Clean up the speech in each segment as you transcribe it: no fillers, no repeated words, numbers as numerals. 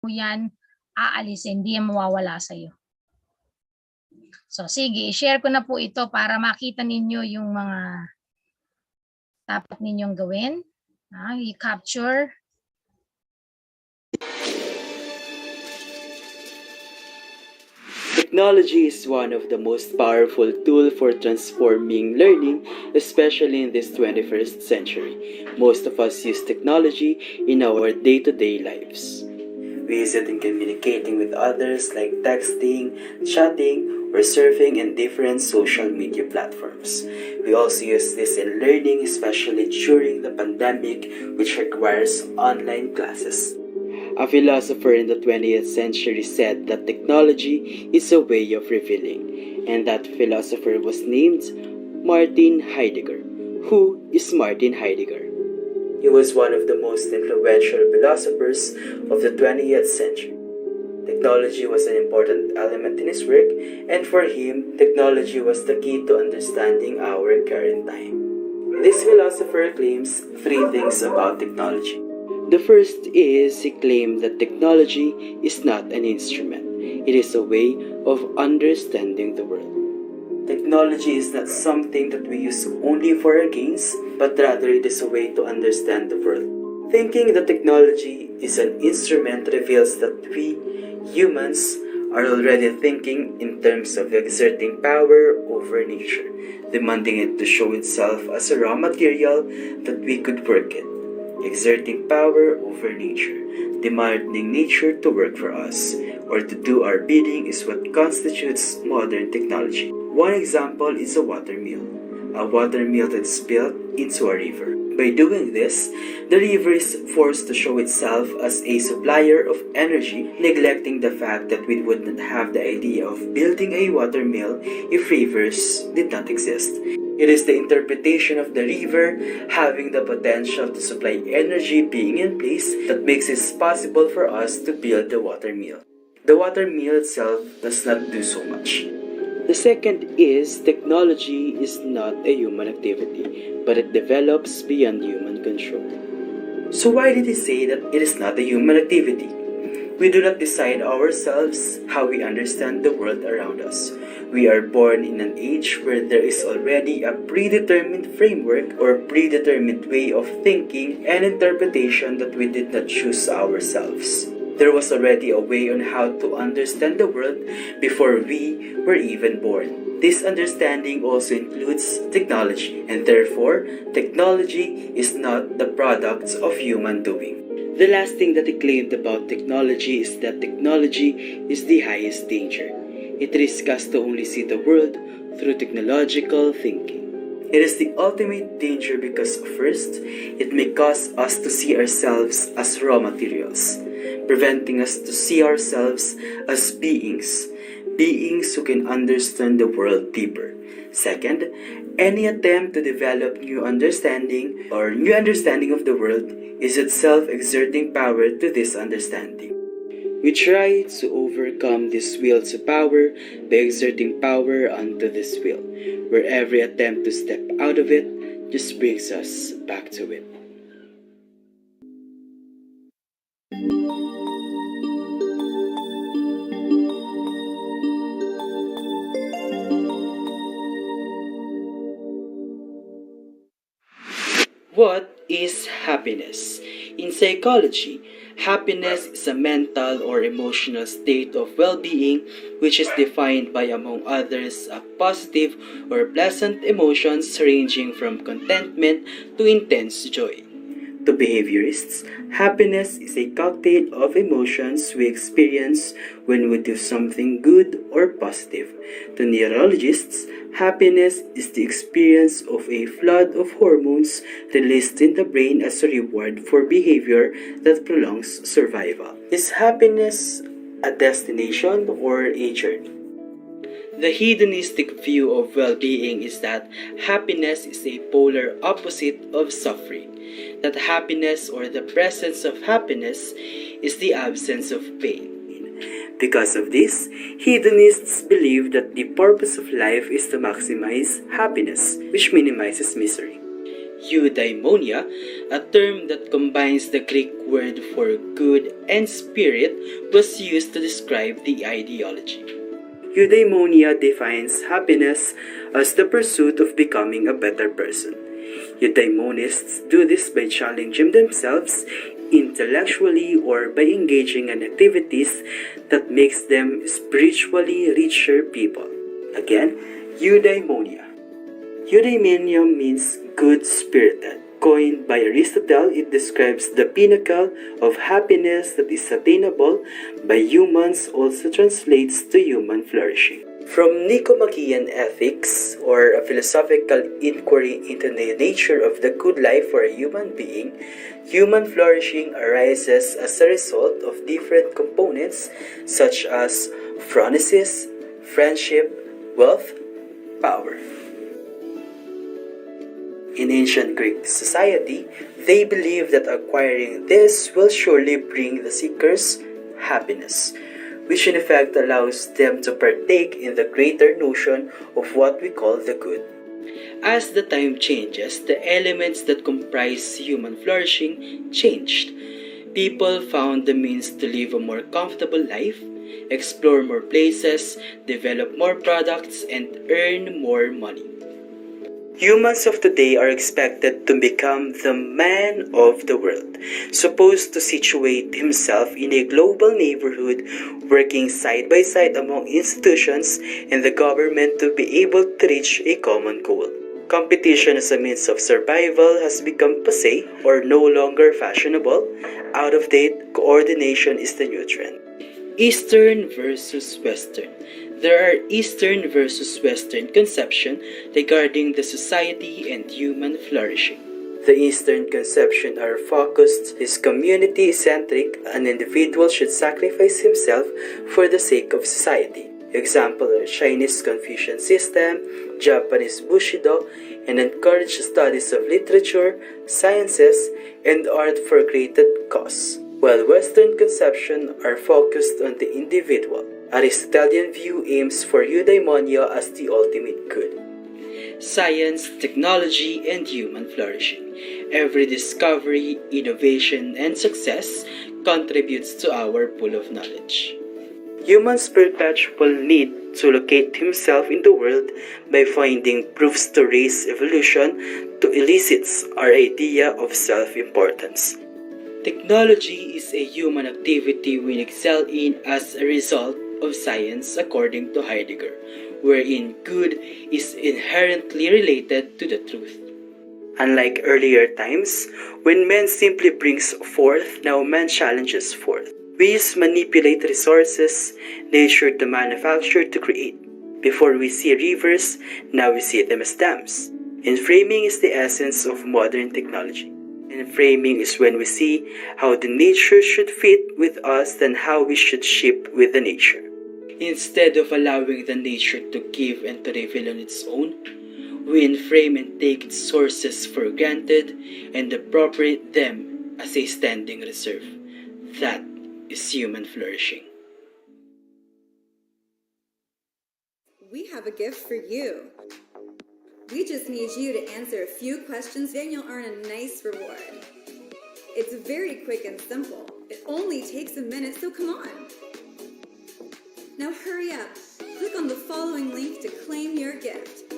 mo yan aalisin, hindi yan mawawala sa'yo. So, sige, i-share ko na po ito para makita ninyo yung mga dapat ninyong gawin. I-capture. Technology is one of the most powerful tools for transforming learning, especially in this 21st century. Most of us use technology in our day-to-day lives. We use it in communicating with others like texting, chatting, or surfing in different social media platforms. We also use this in learning, especially during the pandemic, which requires online classes. A philosopher in the 20th century said that technology is a way of revealing, and that philosopher was named Martin Heidegger. Who is Martin Heidegger? He was one of the most influential philosophers of the 20th century. Technology was an important element in his work, and for him, technology was the key to understanding our current time. This philosopher claims three things about technology. The first is he claimed that technology is not an instrument, it is a way of understanding the world. Technology is not something that we use only for our gains, but rather it is a way to understand the world. Thinking that technology is an instrument reveals that we, humans, are already thinking in terms of exerting power over nature, demanding it to show itself as a raw material that we could work it. Exerting power over nature, demanding nature to work for us, or to do our bidding is what constitutes modern technology. One example is a water mill that is built into a river. By doing this, the river is forced to show itself as a supplier of energy, neglecting the fact that we would not have the idea of building a water mill if rivers did not exist. It is the interpretation of the river having the potential to supply energy being in place that makes it possible for us to build the water mill. The water mill itself does not do so much. The second is technology is not a human activity, but it develops beyond human control. So why did he say that it is not a human activity? We do not decide ourselves how we understand the world around us. We are born in an age where there is already a predetermined framework or predetermined way of thinking and interpretation that we did not choose ourselves. There was already a way on how to understand the world before we were even born. This understanding also includes technology, and therefore, technology is not the product of human doing. The last thing that he claimed about technology is that technology is the highest danger. It risks us to only see the world through technological thinking. It is the ultimate danger because first, it may cause us to see ourselves as raw materials, preventing us to see ourselves as beings who can understand the world deeper. Second, any attempt to develop new understanding of the world is itself exerting power to this understanding. We try to overcome this will to power by exerting power onto this will, where every attempt to step out of it just brings us back to it. What is happiness? In psychology, happiness is a mental or emotional state of well-being which is defined by, among others, a positive or pleasant emotions ranging from contentment to intense joy. To behaviorists, happiness is a cocktail of emotions we experience when we do something good or positive. To neurologists, happiness is the experience of a flood of hormones released in the brain as a reward for behavior that prolongs survival. Is happiness a destination or a journey? The hedonistic view of well-being is that happiness is a polar opposite of suffering, that happiness or the presence of happiness is the absence of pain. Because of this, hedonists believe that the purpose of life is to maximize happiness, which minimizes misery. Eudaimonia, a term that combines the Greek word for good and spirit, was used to describe the ideology. Eudaimonia defines happiness as the pursuit of becoming a better person. Eudaimonists do this by challenging themselves intellectually or by engaging in activities that makes them spiritually richer people. Again, eudaimonia. Eudaimonia means good-spirited. Coined by Aristotle, it describes the pinnacle of happiness that is attainable by humans, also translates to human flourishing. From Nicomachean Ethics, or a philosophical inquiry into the nature of the good life for a human being, human flourishing arises as a result of different components such as phronesis, friendship, wealth, power. In ancient Greek society, they believed that acquiring this will surely bring the seekers happiness, which in effect allows them to partake in the greater notion of what we call the good. As the time changes, the elements that comprise human flourishing changed. People found the means to live a more comfortable life, explore more places, develop more products, and earn more money. Humans of today are expected to become the man of the world, supposed to situate himself in a global neighborhood, working side by side among institutions and the government to be able to reach a common goal. Competition as a means of survival has become passé or no longer fashionable. Out of date, coordination is the new trend. Eastern versus Western. There are Eastern versus Western conception regarding the society and human flourishing. The Eastern conception are focused is community-centric. An individual should sacrifice himself for the sake of society. Example are Chinese Confucian system, Japanese Bushido, and encourage studies of literature, sciences, and art for greater cause. While Western conception are focused on the individual. Aristotelian view aims for eudaimonia as the ultimate good. Science, technology, and human flourishing. Every discovery, innovation, and success contributes to our pool of knowledge. Human's perpetual need to locate himself in the world by finding proofs to race evolution to elicits our idea of self-importance. Technology is a human activity we excel in as a result of science according to Heidegger, wherein good is inherently related to the truth. Unlike earlier times, when man simply brings forth, now man challenges forth. We manipulate resources, nature to manufacture to create. Before we see rivers, now we see them as dams. And framing is the essence of modern technology. And framing is when we see how the nature should fit with us and how we should ship with the nature. Instead of allowing the nature to give and to reveal on its own, we enframe and take its sources for granted and appropriate them as a standing reserve. That is human flourishing. We have a gift for you. We just need you to answer a few questions, then you'll earn a nice reward. It's very quick and simple. It only takes a minute, so come on. Now hurry up. Click on the following link to claim your gift.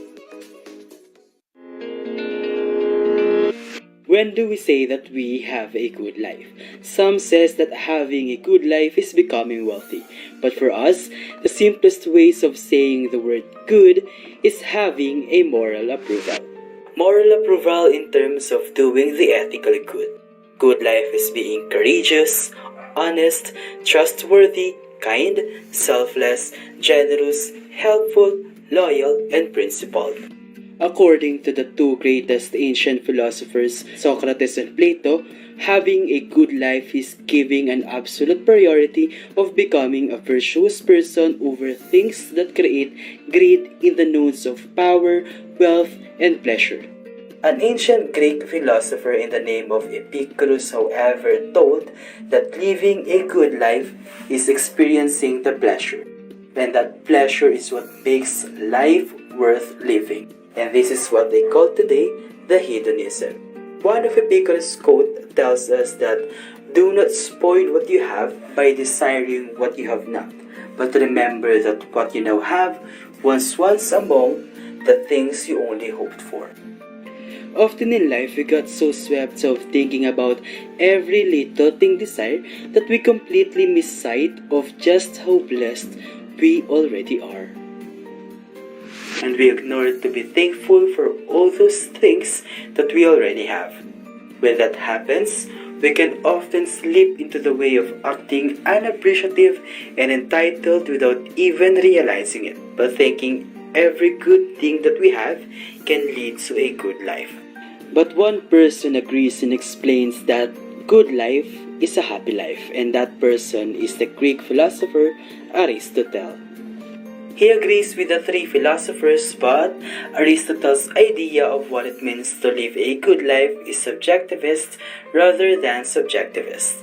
When do we say that we have a good life? Some says that having a good life is becoming wealthy. But for us, the simplest ways of saying the word good is having a moral approval. Moral approval in terms of doing the ethically good. Good life is being courageous, honest, trustworthy, kind, selfless, generous, helpful, loyal, and principled. According to the two greatest ancient philosophers, Socrates and Plato, having a good life is giving an absolute priority of becoming a virtuous person over things that create greed in the nodes of power, wealth, and pleasure. An ancient Greek philosopher in the name of Epicurus, however, told that living a good life is experiencing the pleasure, and that pleasure is what makes life worth living. And this is what they call today the hedonism. One of Epicurus' quote tells us that do not spoil what you have by desiring what you have not, but remember that what you now have once among the things you only hoped for. Often in life, we got so swept of thinking about every little thing desired that we completely miss sight of just how blessed we already are. And we ignore to be thankful for all those things that we already have. When that happens, we can often slip into the way of acting unappreciative and entitled without even realizing it, but thinking every good thing that we have can lead to a good life. But one person agrees and explains that good life is a happy life, and that person is the Greek philosopher Aristotle. He agrees with the three philosophers, but Aristotle's idea of what it means to live a good life is subjectivist rather than subjectivist.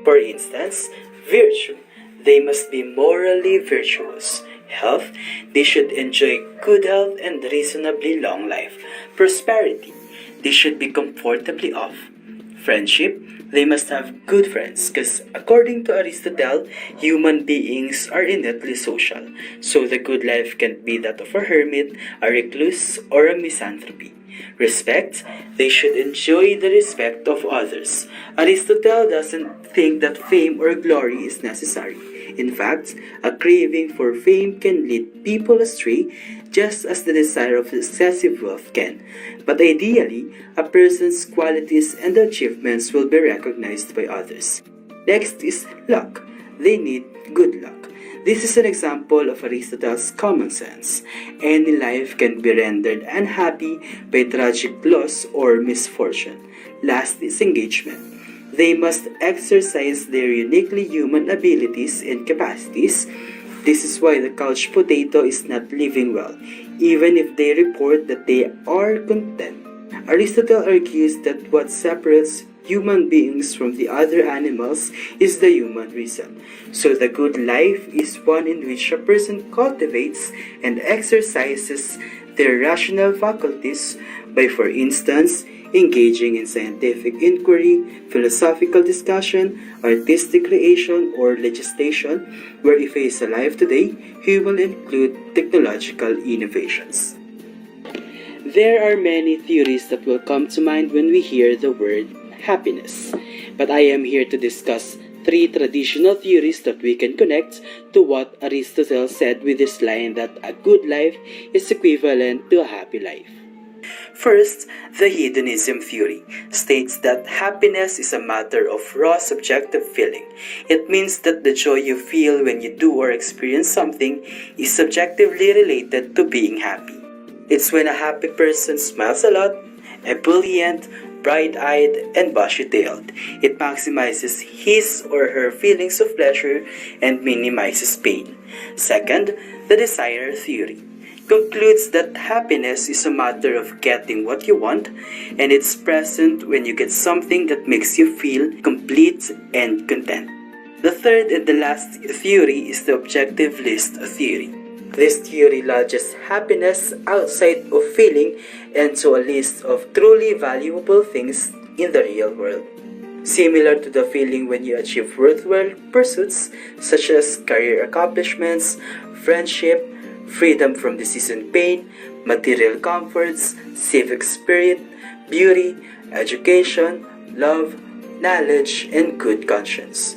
For instance, virtue. They must be morally virtuous. Health. They should enjoy good health and reasonably long life. Prosperity. They should be comfortably off. Friendship. They must have good friends because according to Aristotle, human beings are innately social. So the good life can't be that of a hermit, a recluse, or a misanthropy. Respect, they should enjoy the respect of others. Aristotle doesn't think that fame or glory is necessary. In fact, a craving for fame can lead people astray just as the desire of excessive wealth can. But ideally, a person's qualities and achievements will be recognized by others. Next is luck. They need good luck. This is an example of Aristotle's common sense. Any life can be rendered unhappy by tragic loss or misfortune. Last is engagement. They must exercise their uniquely human abilities and capacities. This is why the couch potato is not living well, even if they report that they are content. Aristotle argues that what separates human beings from the other animals is the human reason. So the good life is one in which a person cultivates and exercises their rational faculties by, for instance, engaging in scientific inquiry, philosophical discussion, artistic creation, or legislation, where if he is alive today, he will include technological innovations. There are many theories that will come to mind when we hear the word happiness, but I am here to discuss three traditional theories that we can connect to what Aristotle said with this line that a good life is equivalent to a happy life. First, the hedonism theory states that happiness is a matter of raw subjective feeling. It means that the joy you feel when you do or experience something is subjectively related to being happy. It's when a happy person smiles a lot, ebullient, bright-eyed, and bushy-tailed. It maximizes his or her feelings of pleasure and minimizes pain. Second, the desire theory concludes that happiness is a matter of getting what you want, and it's present when you get something that makes you feel complete and content. The third and the last theory is the objectivist theory. This theory lodges happiness outside of feeling and to a list of truly valuable things in the real world. Similar to the feeling when you achieve worthwhile pursuits such as career accomplishments, friendship, freedom from disease and pain, material comforts, civic spirit, beauty, education, love, knowledge, and good conscience.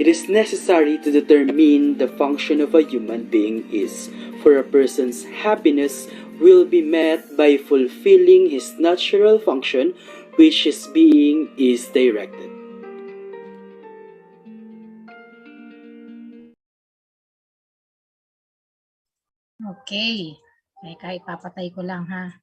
It is necessary to determine the function of a human being is, for a person's happiness will be met by fulfilling his natural function, which his being is directed. Okay. Teka, ipapatay ko lang ha.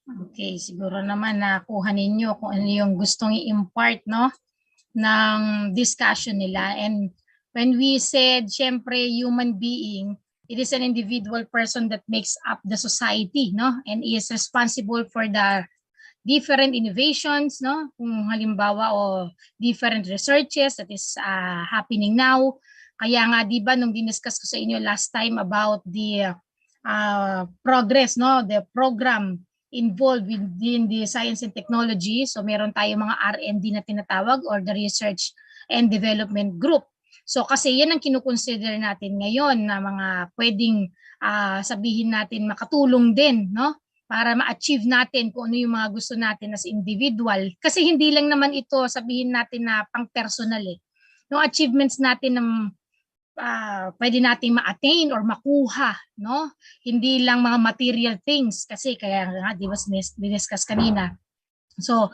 Okay, siguro naman nakuha ninyo kung ano yung gustong i-impart, no, ng discussion nila. And when we said, syempre, human being, it is an individual person that makes up the society, no, and is responsible for the different innovations, no, kung halimbawa o different researches that is happening now. Kaya nga, di ba, nung diniscuss ko sa inyo last time about the progress, no, the program involved within the science and technology. So meron tayong mga R&D na tinatawag, or the research and development group. So kasi yan ang kinukonsider natin ngayon na mga pwedeng sabihin natin makatulong din, no, para ma-achieve natin kung ano yung mga gusto natin as individual. Kasi hindi lang naman ito sabihin natin na pang-personal eh. No, achievements natin ng pwede nating ma-attain or makuha, no? Hindi lang mga material things kasi kaya nga di ba diniscuss kanina. So,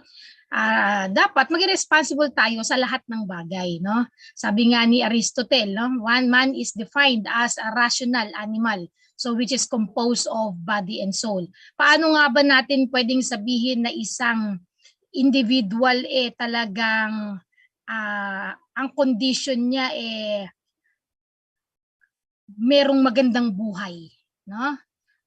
dapat maging responsible tayo sa lahat ng bagay, no? Sabi nga ni Aristotle, no? One man is defined as a rational animal, so which is composed of body and soul. Paano nga ba natin pwedeng sabihin na isang individual talagang ang condition niya merong magandang buhay, no?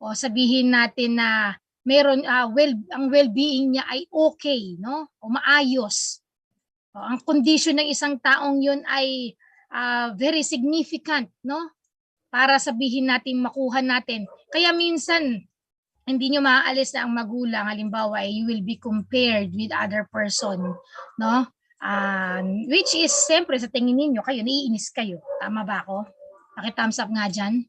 O sabihin natin na meron ang well-being niya ay okay, no? O maayos. O, ang condition ng isang taong 'yun ay very significant, no? Para sabihin natin makuha natin. Kaya minsan hindi nyo maaalis na ang magulang, halimbawa you will be compared with other person, no? Which is siyempre sa tingin niyo kayo naiinis kayo. Tama ba ako? Paki-thumbs up nga dyan.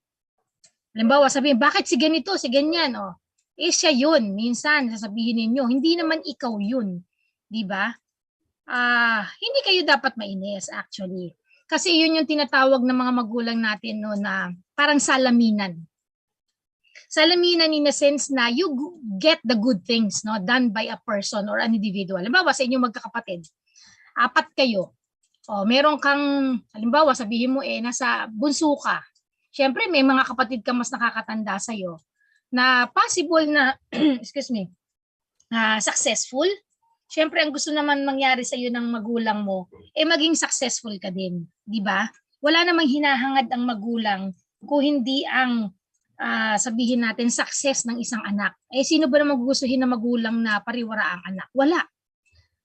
Halimbawa, sabihin, bakit si ganito, si ganyan? Oh. Siya yun. Minsan, sasabihin ninyo, hindi naman ikaw yun. Di ba? Hindi kayo dapat mainis, actually. Kasi yun yung tinatawag ng mga magulang natin no, na parang salaminan. Salaminan in a sense na you get the good things no, done by a person or an individual. Halimbawa, sa inyong magkakapatid, 4 kayo. O, meron kang, halimbawa, sabihin mo nasa bunso ka. Siyempre, may mga kapatid ka mas nakakatanda sa'yo na possible na, excuse me, successful. Siyempre, ang gusto naman mangyari sa'yo ng magulang mo, maging successful ka din. Di ba? Wala namang hinahangad ang magulang kung hindi ang sabihin natin success ng isang anak. Sino ba naman gugustuhin na magulang na pariwara ang anak? Wala.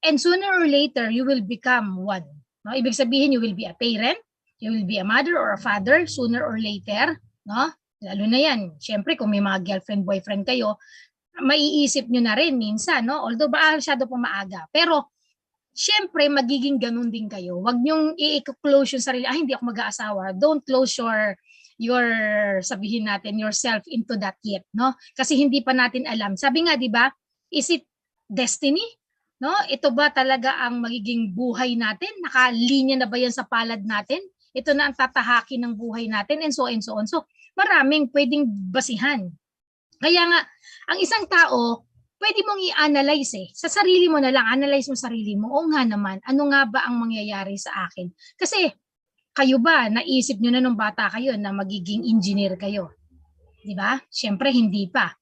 And sooner or later, you will become one. No? Ibig sabihin, you will be a parent, you will be a mother or a father sooner or later. No? Lalo na yan. Siyempre, kung may mga girlfriend, boyfriend kayo, maiisip nyo na rin minsan. No? Although masyado pa maaga. Pero, siyempre, magiging ganun din kayo. Huwag nyong i-close yung sarili. Hindi ako mag-aasawa. Don't close your sabihin natin, yourself into that yet. No? Kasi hindi pa natin alam. Sabi nga, di ba, is it destiny? No, ito ba talaga ang magiging buhay natin? Nakalinya na ba yan sa palad natin? Ito na ang tatahakin ng buhay natin and so on and so on. So, maraming pwedeng basihan. Kaya nga, ang isang tao, pwede mong i-analyze sa sarili mo na lang, analyze mo sarili mo. O nga naman, ano nga ba ang mangyayari sa akin? Kasi, kayo ba, naisip nyo na nung bata kayo na magiging engineer kayo? Di ba? Siyempre, hindi pa.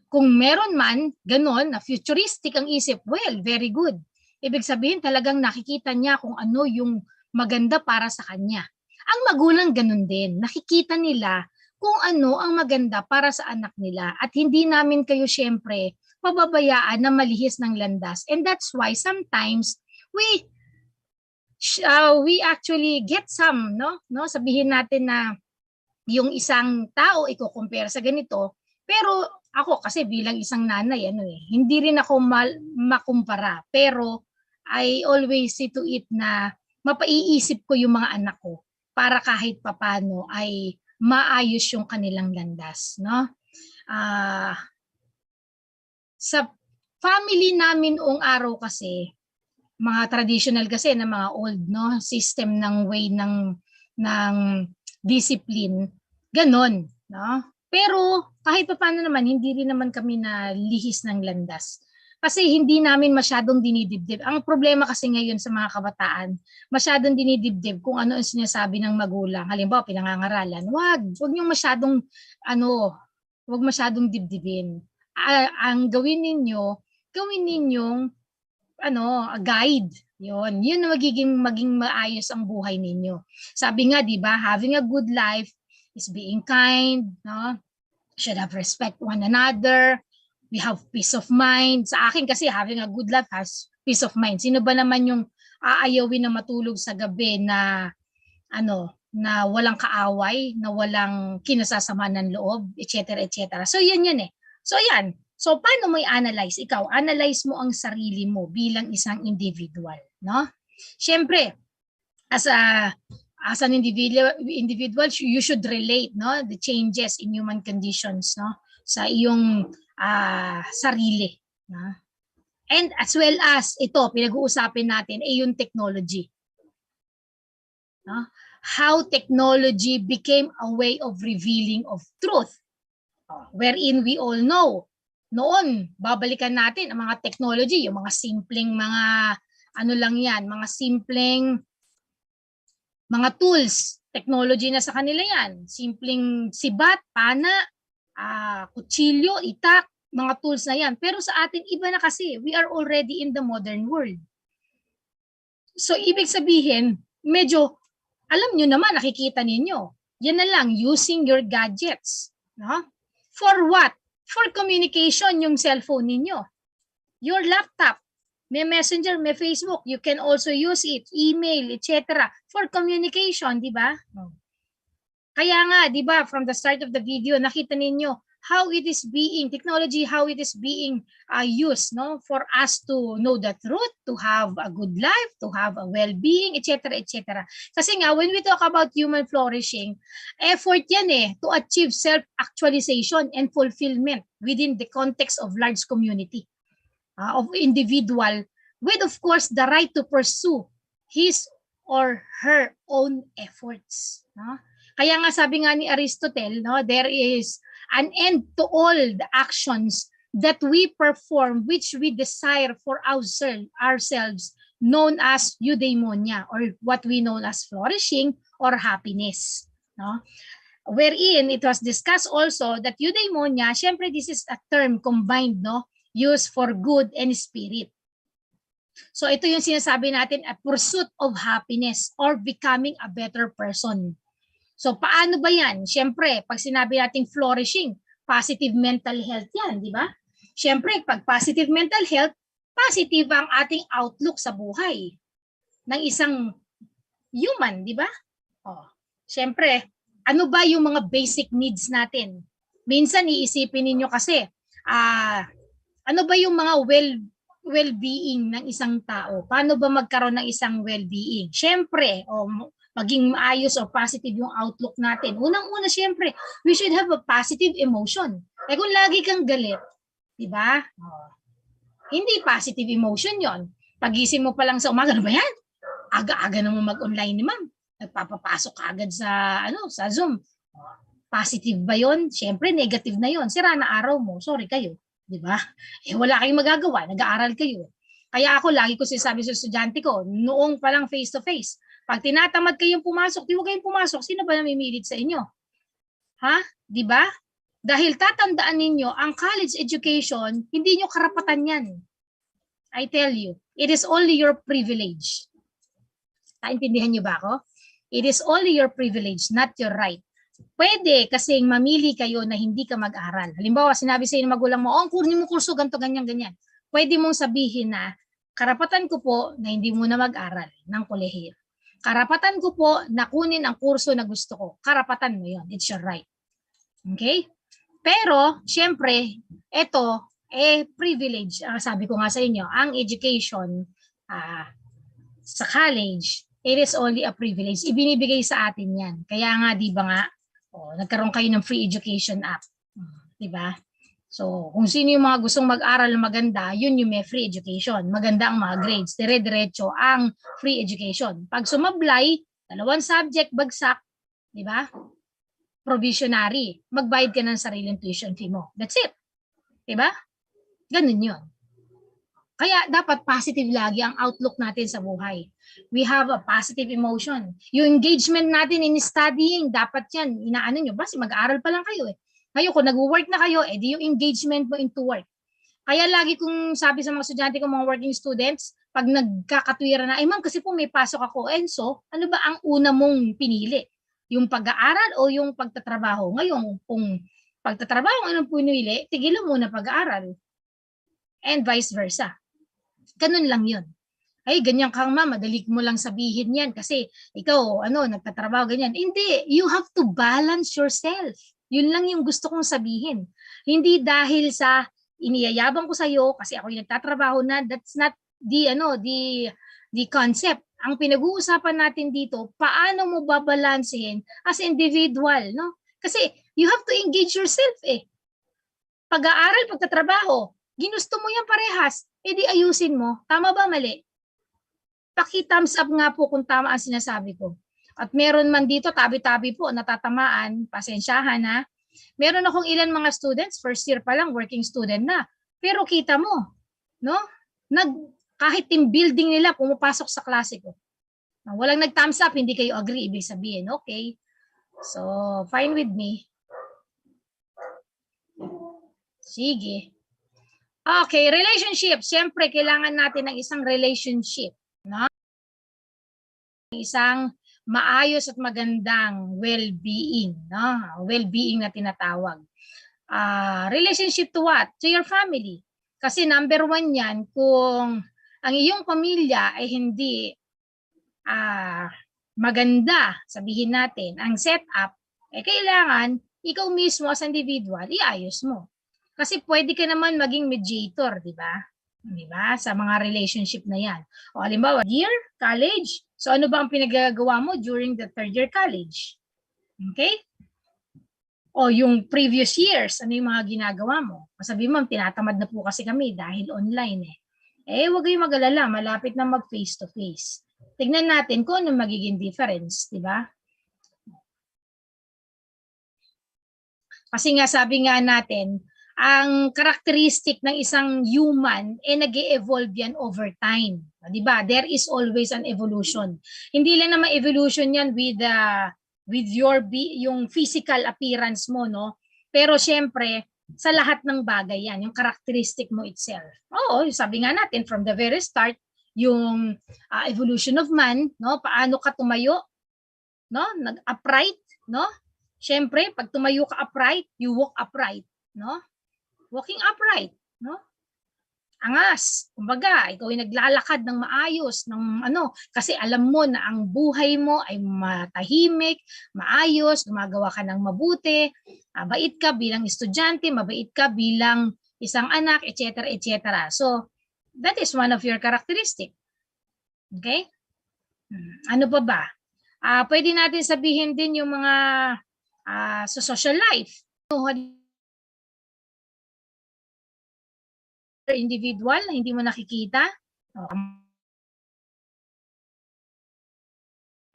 Kung meron man, ganon, na futuristic ang isip, well, very good. Ibig sabihin talagang nakikita niya kung ano yung maganda para sa kanya. Ang magulang ganon din. Nakikita nila kung ano ang maganda para sa anak nila. At hindi namin kayo syempre pababayaan na malihis ng landas. And that's why sometimes we actually get some, no? Sabihin natin na yung isang tao i-compare sa ganito, pero ako kasi bilang isang nanay, hindi rin ako makumpara. Pero I always see to it na mapaiisip ko yung mga anak ko para kahit papano ay maayos yung kanilang landas. No? Sa family namin noong araw kasi, mga traditional kasi na mga old system ng way ng discipline, ganon. No? Pero kahit pa paano naman, hindi rin naman kami na lihis ng landas. Kasi hindi namin masyadong dinidibdib. Ang problema kasi ngayon sa mga kabataan, masyadong dinidibdib kung ano ang sinasabi ng magulang. Halimbawa, pinangangaralan. Huwag niyong masyadong, huwag masyadong dibdibin. ang gawin ninyong guide. Yun na maging maayos ang buhay ninyo. Sabi nga, 'di ba, having a good life is being kind, no? Should have respect one another. We have peace of mind. Sa akin kasi having a good life has peace of mind. Sino ba naman yung aayawin na matulog sa gabi na na walang kaaway, na walang kinasasama ng loob, etc. etc. So yan eh. So yan. So paano mo i-analyze? Ikaw, analyze mo ang sarili mo bilang isang individual, no? Siyempre, as an individual, you should relate, no, the changes in human conditions, no, sa iyong sarili, no? And as well as ito, pinag-uusapin natin ay yung technology, no? How technology became a way of revealing of truth, wherein we all know noon, babalikan natin ang mga technology, yung mga simpleng mga mga simpleng mga tools, technology na sa kanila yan. Simpleng sibat, pana, kutsilyo, itak, mga tools na yan. Pero sa atin, iba na kasi. We are already in the modern world. So, ibig sabihin, medyo, alam nyo naman, nakikita ninyo. Yan na lang, using your gadgets. No? For what? For communication, yung cellphone ninyo. Your laptop, may Messenger, may Facebook. You can also use it, email, etc. for communication, di ba? Kaya nga, di ba, from the start of the video, nakita ninyo how it is being, technology, how it is being used, no, for us to know the truth, to have a good life, to have a well-being, etc. etc. Kasi nga, when we talk about human flourishing, effort yan to achieve self-actualization and fulfillment within the context of large community, of individual, with of course the right to pursue his or her own efforts. No? Kaya nga sabi nga ni Aristotle, no, there is an end to all the actions that we perform which we desire for ourselves, known as eudaimonia, or what we know as flourishing or happiness. No? Wherein it was discussed also that eudaimonia, syempre this is a term combined, no, used for good and spirit. So ito yung sinasabi natin, a pursuit of happiness or becoming a better person. So paano ba yan? Siyempre, pag sinabi nating flourishing, positive mental health yan, di ba? Siyempre, pag positive mental health, positive ang ating outlook sa buhay ng isang human, di ba? Siyempre, ano ba yung mga basic needs natin? Minsan iisipin ninyo kasi, ano ba yung mga well-being ng isang tao? Paano ba magkaroon ng isang well-being? Siyempre, maging maayos o positive yung outlook natin. Unang-una, siyempre, we should have a positive emotion. Eh kung lagi kang galit, di ba? Hindi positive emotion yon. Pagising mo pa lang sa umaga, ano ba yan? Aga-aga naman mag-online ni ma'am. Nagpapapasok ka agad sa Zoom. Positive ba yon? Siyempre, negative na yon. Sira na araw mo. Sorry kayo. Di ba? Wala kayong magagawa. Nag-aaral kayo. Kaya ako, lagi ko sinasabi sa estudyante ko, noong palang face-to-face, pag tinatamad kayong pumasok, di huwag kayong pumasok. Sino ba namimilit sa inyo? Ha? Di ba? Dahil tatandaan ninyo, ang college education, hindi nyo karapatan yan. I tell you, it is only your privilege. Naintindihan nyo ba ako? It is only your privilege, not your right. Pwede kasing mamili kayo na hindi ka mag-aral. Halimbawa, sinabi sa inyo magulang mo, kunin mo kurso, ganito, ganyan, ganyan. Pwede mong sabihin na, karapatan ko po na hindi mo na mag-aral ng kolehiyo. Karapatan ko po na kunin ang kurso na gusto ko. Karapatan mo yon. It's your right. Okay? Pero, syempre, ito, privilege. Sabi ko nga sa inyo, ang education sa college, it is only a privilege. Ibinibigay sa atin yan. Kaya nga, di ba nga, nagkaroon kayo ng free education app. Di ba? So, kung sino yung mga gustong mag-aral na maganda, yun yung may free education. Maganda ang mga grades. Dire-diretso ang free education. Pag sumablay, 2 subject, bagsak, di ba? Provisionary. Magbayad ka ng sariling tuition fee mo. That's it. Di ba? Ganun yun. Kaya dapat positive lagi ang outlook natin sa buhay. We have a positive emotion. Yung engagement natin in studying, dapat yan, inaano nyo, basta mag-aaral pa lang kayo Ngayon, kung nag-work na kayo, edi yung engagement mo into work. Kaya lagi kong sabi sa mga estudyante ko, mga working students, pag nagkakatwira na, ma'am, kasi po may pasok ako. So, ano ba ang una mong pinili? Yung pag-aaral o yung pagtatrabaho? Ngayon, kung pagtatrabaho, anong pinili, tigilan muna pag-aaral. And vice versa. Ganun lang yun. Ay, ganyan kang ma'am, madali mo lang sabihin yan kasi ikaw, nagtatrabaho, ganyan. Hindi, you have to balance yourself. Yun lang yung gusto kong sabihin. Hindi dahil sa iniyayabang ko sa iyo kasi ako yung nagtatrabaho na, that's not the concept. Ang pinag-uusapan natin dito, paano mo babalansehin as individual, no? Kasi you have to engage yourself Pag-aaral, pagtatrabaho, ginusto mo yan parehas, edi ayusin mo. Tama ba, mali? Paki-thumbs up nga po kung tama ang sinasabi ko. At meron man dito, tabi-tabi po, natatamaan, pasensyahan ha. Meron akong ilan mga students, first year pa lang, working student na. Pero kita mo, no? Kahit team building nila, pumapasok sa klase ko. Walang nag-thumbs up, hindi kayo agree, ibig sabihin, okay? So, fine with me. Sige. Okay, relationship. Siyempre, kailangan natin ng isang relationship. No? Isang maayos at magandang well-being. No? Well-being na tinatawag. Relationship to what? To your family. Kasi number one yan, kung ang iyong pamilya ay hindi maganda, sabihin natin, ang setup, kailangan ikaw mismo as individual, iayos mo. Kasi pwede ka naman maging mediator, di ba? Di ba? Sa mga relationship na yan. O halimbawa, year, college. So ano ba ang pinagagawa mo during the third year college? Okay? O yung previous years, ano yung mga ginagawa mo? Sabi mo, tinatamad na po kasi kami dahil online huwag kayong mag-alala, malapit na mag face-to-face. Tignan natin kung ano magiging difference, di ba? Kasi nga sabi nga natin, ang characteristic ng isang human nag-e-evolve yan over time. Di ba? There is always an evolution. Hindi lang naman evolution yan with yung physical appearance mo, no? Pero syempre, sa lahat ng bagay yan, yung characteristic mo itself. Oo, sabi nga natin from the very start, yung evolution of man, no? Paano ka tumayo, no? Nag-upright, no? Syempre, pag tumayo ka upright, you walk upright, no? Walking upright, no? Angas. Kumbaga, ikaw ay naglalakad ng maayos, kasi alam mo na ang buhay mo ay matahimik, maayos, gumagawa ka ng mabuti, mabait ka bilang estudyante, mabait ka bilang isang anak, etc., etc. So, that is one of your characteristic. Okay? Ano pa ba? Pwede natin sabihin din yung mga sa social life. Individual na hindi mo nakikita.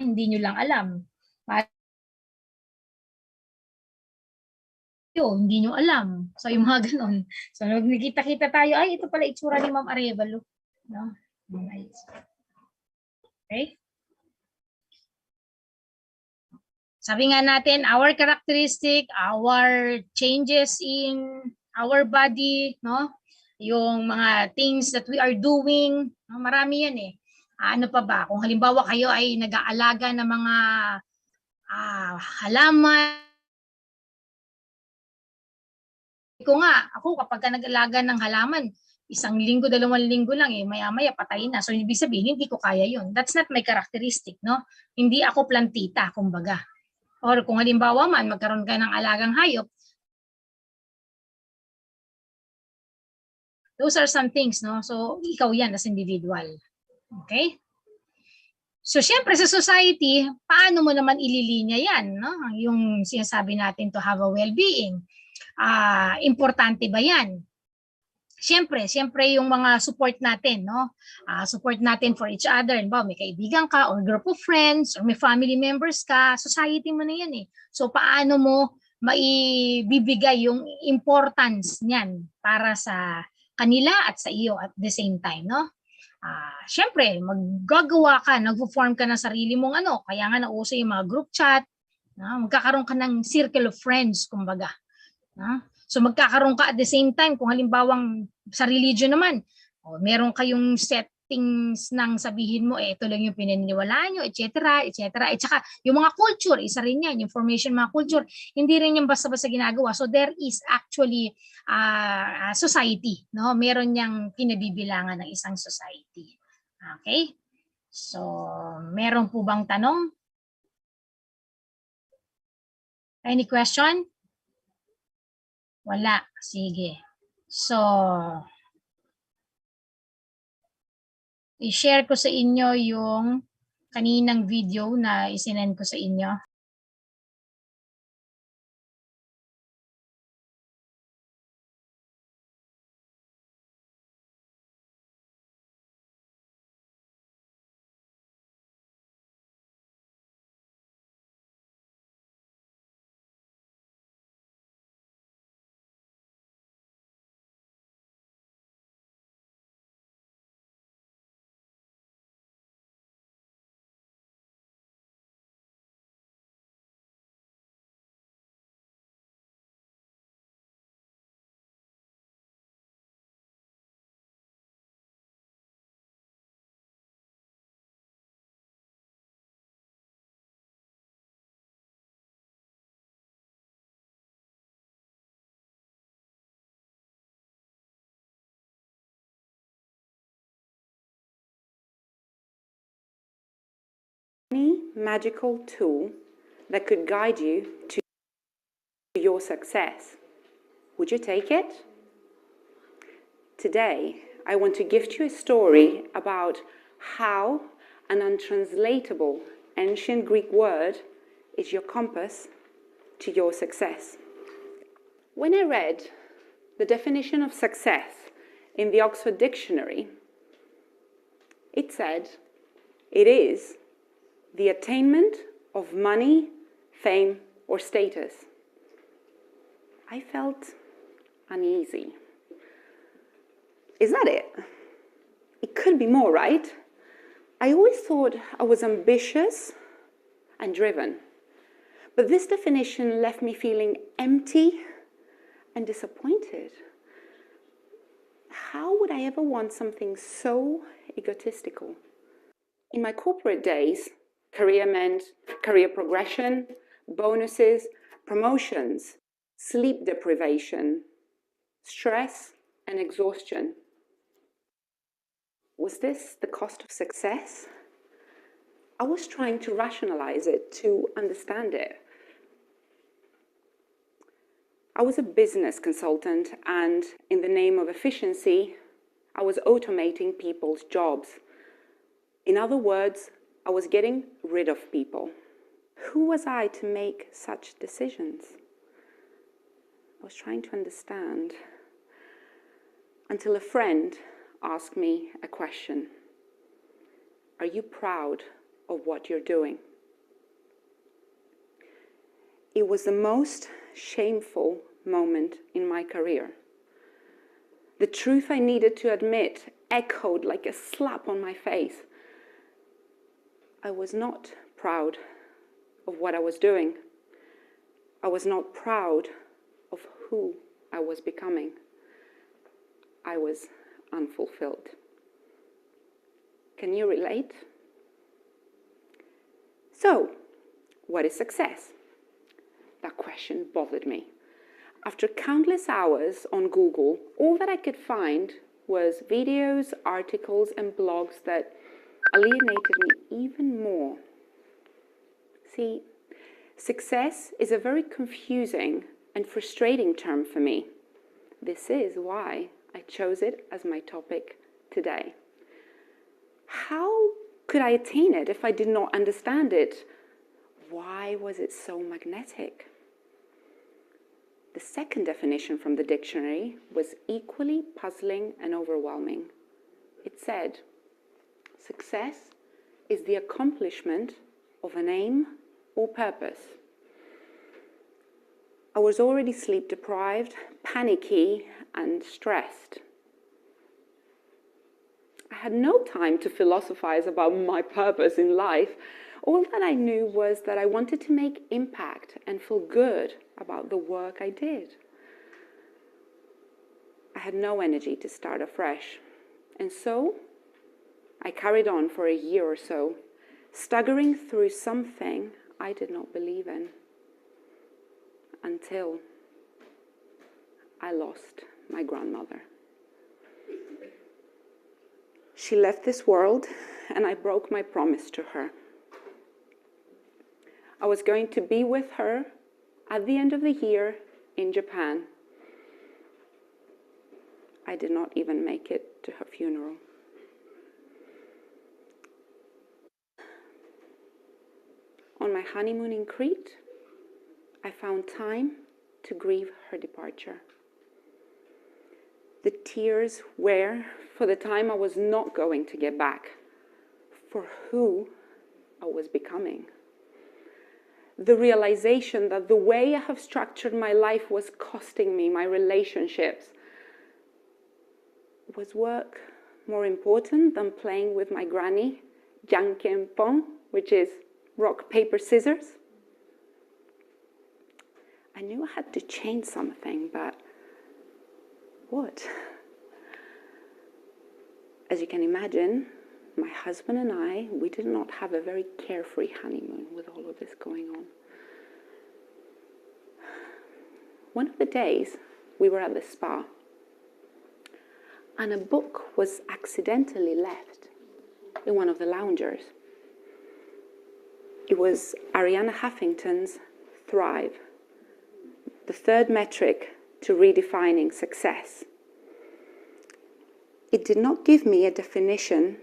Hindi nyo lang alam. Hindi nyo alam. So, yung mga ganun. So, nagkita-kita tayo, ay, ito pala itsura ni Ma'am Arevalo. No? Okay? Sabi nga natin, our characteristic, our changes in our body, no? Yung mga things that we are doing, no? Marami yan ano pa ba? Kung halimbawa kayo ay nag-aalaga ng mga halaman, ako kapag nag-alaga ng halaman, 1 linggo, 2 linggo lang maya-maya patay na. So ibig sabihin hindi ko kaya yun. That's not my characteristic, no? Hindi ako plantita, kumbaga. Or kung halimbawa man magkaroon ka ng alagang hayop, those are some things, no? So ikaw yan as individual. Okay? So syempre sa society, paano mo naman ililinya yan, no? Yung sinasabi natin to have a well-being. Importante ba yan? Siyempre yung mga support natin, no? Support natin for each other. May kaibigan ka or group of friends or may family members ka, society mo na yan So paano mo maibibigay yung importance niyan para sa kanila at sa iyo at the same time, no? Siyempre, maggagawa ka, nagpo-form ka ng sarili mong kaya nga nauso yung mga group chat, no? Magkakaroon ka ng circle of friends, kumbaga. So magkakaroon ka at the same time, kung halimbawang sa religion naman, meron kayong settings ng sabihin mo, ito lang yung pinaniniwalaan nyo, etc., etc. At saka yung mga culture, isa rin yan, yung formation mga culture, hindi rin yung basta-basta ginagawa. So there is actually society, no? Meron niyang kinabibilangan ng isang society. Okay? So, meron po bang tanong? Any question? Wala. Sige. So, i-share ko sa inyo yung kaninang video na isinend ko sa inyo. Any magical tool that could guide you to your success, would you take it? Today, I want to gift you a story about how an untranslatable ancient Greek word is your compass to your success. When I read the definition of success in the Oxford Dictionary, it said, it is the attainment of money, fame, or status. I felt uneasy. Is that it? It could be more, right? I always thought I was ambitious and driven. But this definition left me feeling empty and disappointed. How would I ever want something so egotistical? In my corporate days, career meant career progression, bonuses, promotions, sleep deprivation, stress, and exhaustion. Was this the cost of success? I was trying to rationalize it, to understand it. I was a business consultant, and in the name of efficiency, I was automating people's jobs. In other words, I was getting rid of people. Who was I to make such decisions? I was trying to understand until a friend asked me a question. Are you proud of what you're doing? It was the most shameful moment in my career. The truth I needed to admit echoed like a slap on my face. I was not proud of what I was doing. I was not proud of who I was becoming. I was unfulfilled. Can you relate? So, what is success? That question bothered me. After countless hours on Google, all that I could find was videos, articles, and blogs that alienated me even more. See, success is a very confusing and frustrating term for me. This is why I chose it as my topic today. How could I attain it if I did not understand it? Why was it so magnetic? The second definition from the dictionary was equally puzzling and overwhelming. It said, success is the accomplishment of an aim or purpose. I was already sleep deprived, panicky, and stressed. I had no time to philosophize about my purpose in life. All that I knew was that I wanted to make impact and feel good about the work I did. I had no energy to start afresh. And so I carried on for a year or so, staggering through something I did not believe in, until I lost my grandmother. She left this world, and I broke my promise to her. I was going to be with her at the end of the year in Japan. I did not even make it to her funeral. On my honeymoon in Crete, I found time to grieve her departure. The tears were for the time I was not going to get back, for who I was becoming. The realization that the way I have structured my life was costing me my relationships. Was work more important than playing with my granny, jankenpon, which is rock, paper, scissors? I knew I had to change something, but what? As you can imagine, my husband and I, we did not have a very carefree honeymoon with all of this going on. One of the days, we were at the spa, and a book was accidentally left in one of the loungers. It was Arianna Huffington's Thrive, the third metric to redefining success. It did not give me a definition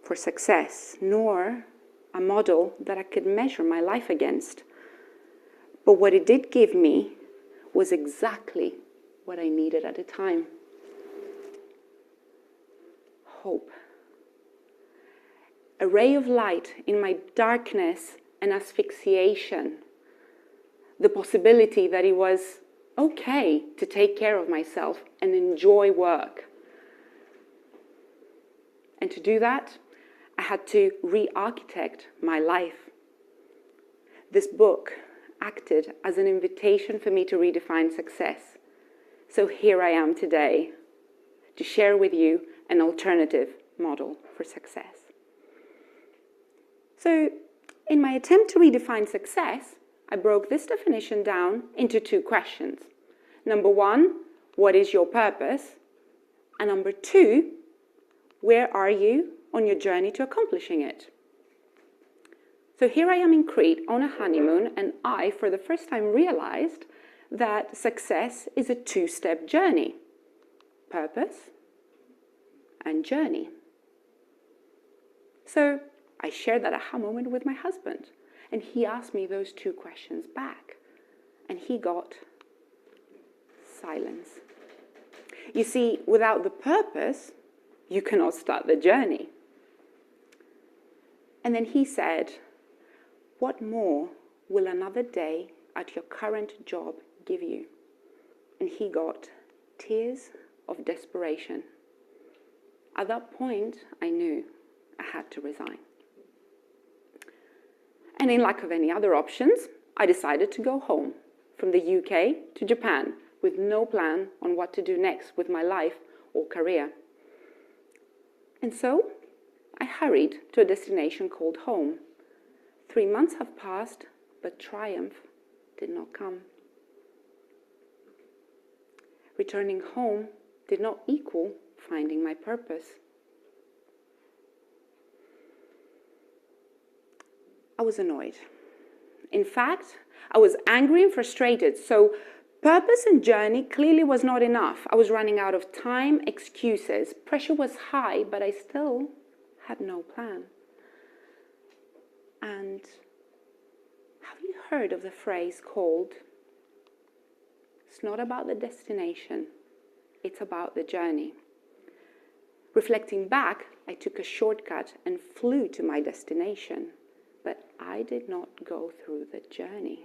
for success, nor a model that I could measure my life against. But what it did give me was exactly what I needed at the time. Hope. A ray of light in my darkness and asphyxiation. The possibility that it was okay to take care of myself and enjoy work. And to do that, I had to re-architect my life. This book acted as an invitation for me to redefine success. So here I am today to share with you an alternative model for success. So in my attempt to redefine success, I broke this definition down into two questions. Number one, what is your purpose? And number two, where are you on your journey to accomplishing it? So here I am in Crete on a honeymoon, and I, for the first time, realized that success is a two-step journey. Purpose and journey. So I shared that aha moment with my husband, and he asked me those two questions back, and he got silence. You see, without the purpose, you cannot start the journey. And then he said, what more will another day at your current job give you? And he got tears of desperation. At that point, I knew I had to resign. And in lack of any other options, I decided to go home from the UK to Japan with no plan on what to do next with my life or career. And so I hurried to a destination called home. 3 months have passed, but triumph did not come. Returning home did not equal finding my purpose. I was annoyed. In fact, I was angry and frustrated. So purpose and journey clearly was not enough. I was running out of time, excuses. Pressure was high, but I still had no plan. And have you heard of the phrase called, it's not about the destination, it's about the journey? Reflecting back, I took a shortcut and flew to my destination, but I did not go through the journey.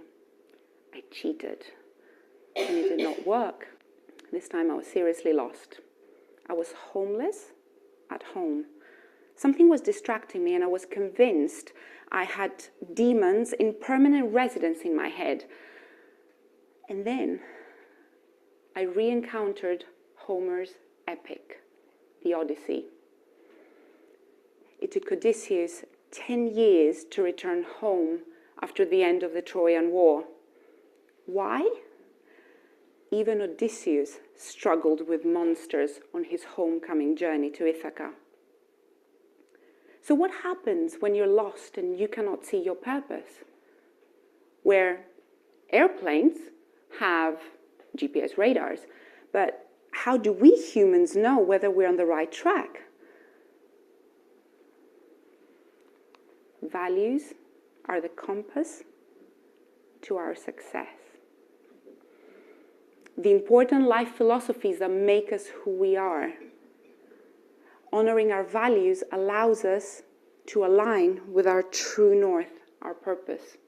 I cheated, and it did not work. This time I was seriously lost. I was homeless at home. Something was distracting me, and I was convinced I had demons in permanent residence in my head. And then I re-encountered Homer's epic, the Odyssey. It took Odysseus 10 years to return home after the end of the Trojan War. Why? Even Odysseus struggled with monsters on his homecoming journey to Ithaca. So what happens when you're lost and you cannot see your purpose? Where airplanes have GPS radars, but how do we humans know whether we're on the right track? Values are the compass to our success. The important life philosophies that make us who we are. Honoring our values allows us to align with our true north, our purpose.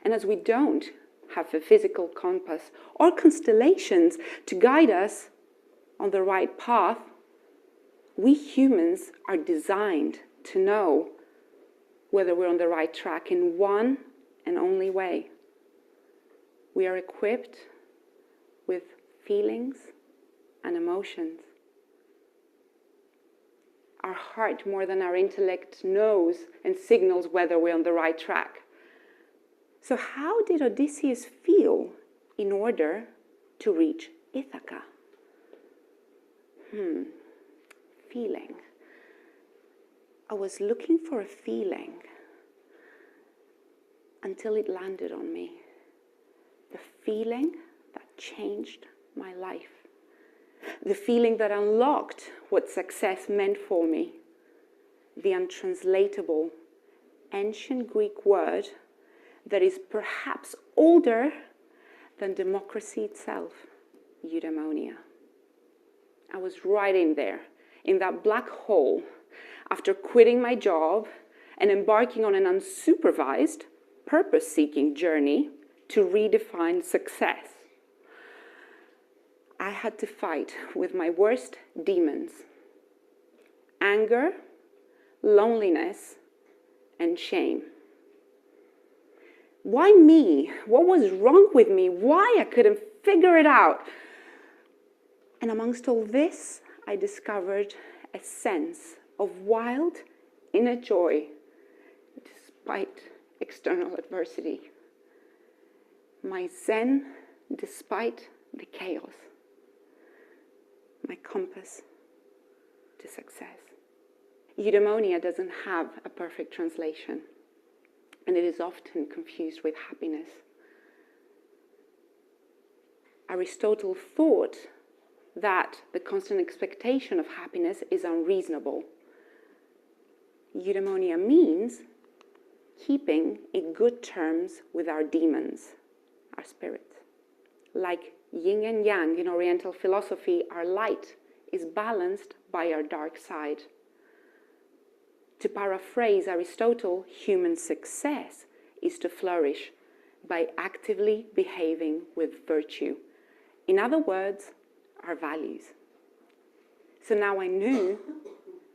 And as we don't have a physical compass or constellations to guide us on the right path, we humans are designed to know whether we're on the right track in one and only way. We are equipped with feelings and emotions. Our heart, more than our intellect, knows and signals whether we're on the right track. So how did Odysseus feel in order to reach Ithaca? Feeling. I was looking for a feeling until it landed on me. The feeling that changed my life. The feeling that unlocked what success meant for me. The untranslatable ancient Greek word that is perhaps older than democracy itself, eudaimonia. I was right in there, in that black hole, after quitting my job and embarking on an unsupervised, purpose-seeking journey to redefine success. I had to fight with my worst demons: anger, loneliness, and shame. Why me? What was wrong with me? Why I couldn't figure it out? And amongst all this, I discovered a sense of wild inner joy despite external adversity. My zen despite the chaos. My compass to success. Eudaimonia doesn't have a perfect translation, and it is often confused with happiness. Aristotle thought that the constant expectation of happiness is unreasonable. Eudaimonia means keeping in good terms with our demons, our spirits. Like yin and yang in Oriental philosophy, our light is balanced by our dark side. To paraphrase Aristotle, human success is to flourish by actively behaving with virtue. In other words, our values. So now I knew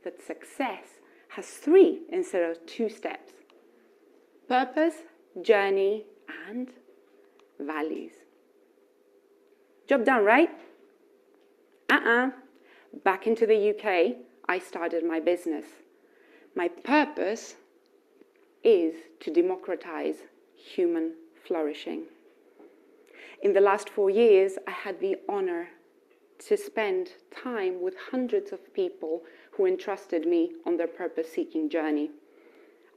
that success has 3 instead of 2 steps: purpose, journey, and values. Job done, right? Back into the UK, I started my business. My purpose is to democratize human flourishing. In the last 4 years, I had the honor to spend time with hundreds of people who entrusted me on their purpose-seeking journey.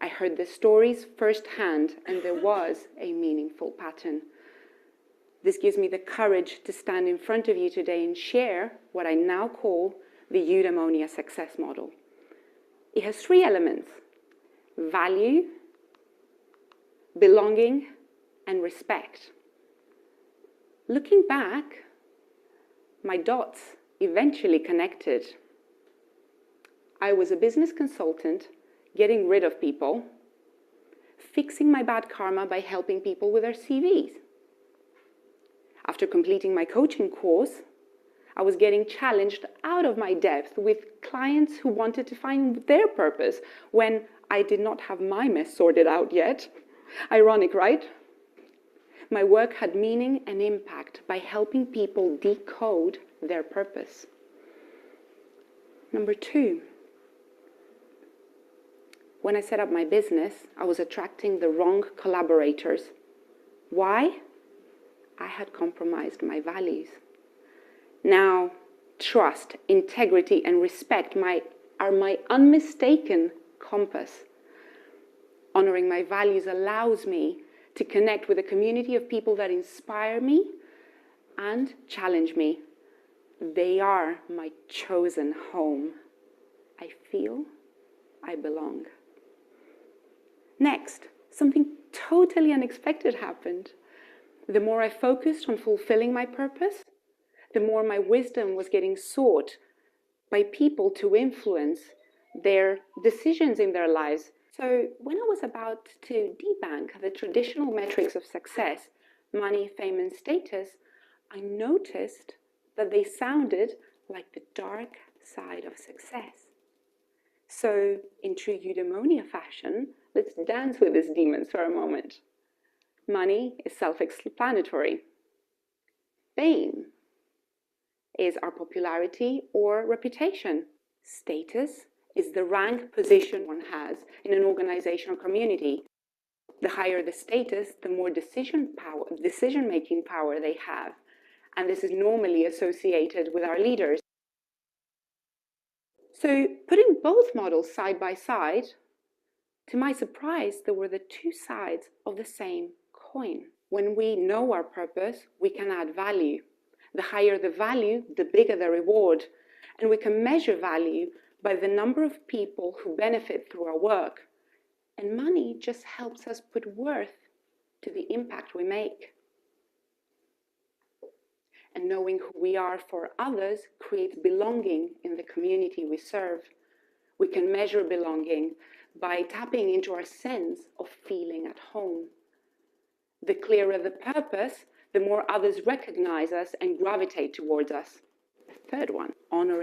I heard the stories firsthand, and there was a meaningful pattern. This gives me the courage to stand in front of you today and share what I now call the eudaimonia success model. It has 3 elements: value, belonging, and respect. Looking back, my dots eventually connected. I was a business consultant, getting rid of people, fixing my bad karma by helping people with their CVs. After completing my coaching course, I was getting challenged out of my depth with clients who wanted to find their purpose when I did not have my mess sorted out yet. Ironic, right? My work had meaning and impact by helping people decode their purpose. Number 2, when I set up my business, I was attracting the wrong collaborators. Why? I had compromised my values. Now, trust, integrity, and respect are my unmistaken compass. Honoring my values allows me to connect with a community of people that inspire me and challenge me. They are my chosen home. I feel I belong. Next, something totally unexpected happened. The more I focused on fulfilling my purpose, the more my wisdom was getting sought by people to influence their decisions in their lives. So when I was about to debunk the traditional metrics of success, money, fame, and status, I noticed that they sounded like the dark side of success. So in true eudaimonia fashion, let's dance with these demons for a moment. Money is self-explanatory. Fame is our popularity or reputation. Status is the rank position one has in an organization or community. The higher the status, the more decision-making power they have. And this is normally associated with our leaders. So putting both models side by side, to my surprise, there were the two sides of the same coin. When we know our purpose, we can add value. The higher the value, the bigger the reward. And we can measure value by the number of people who benefit through our work. And money just helps us put worth to the impact we make. And knowing who we are for others creates belonging in the community we serve. We can measure belonging by tapping into our sense of feeling at home. The clearer the purpose, the more others recognize us and gravitate towards us. The third one, honoring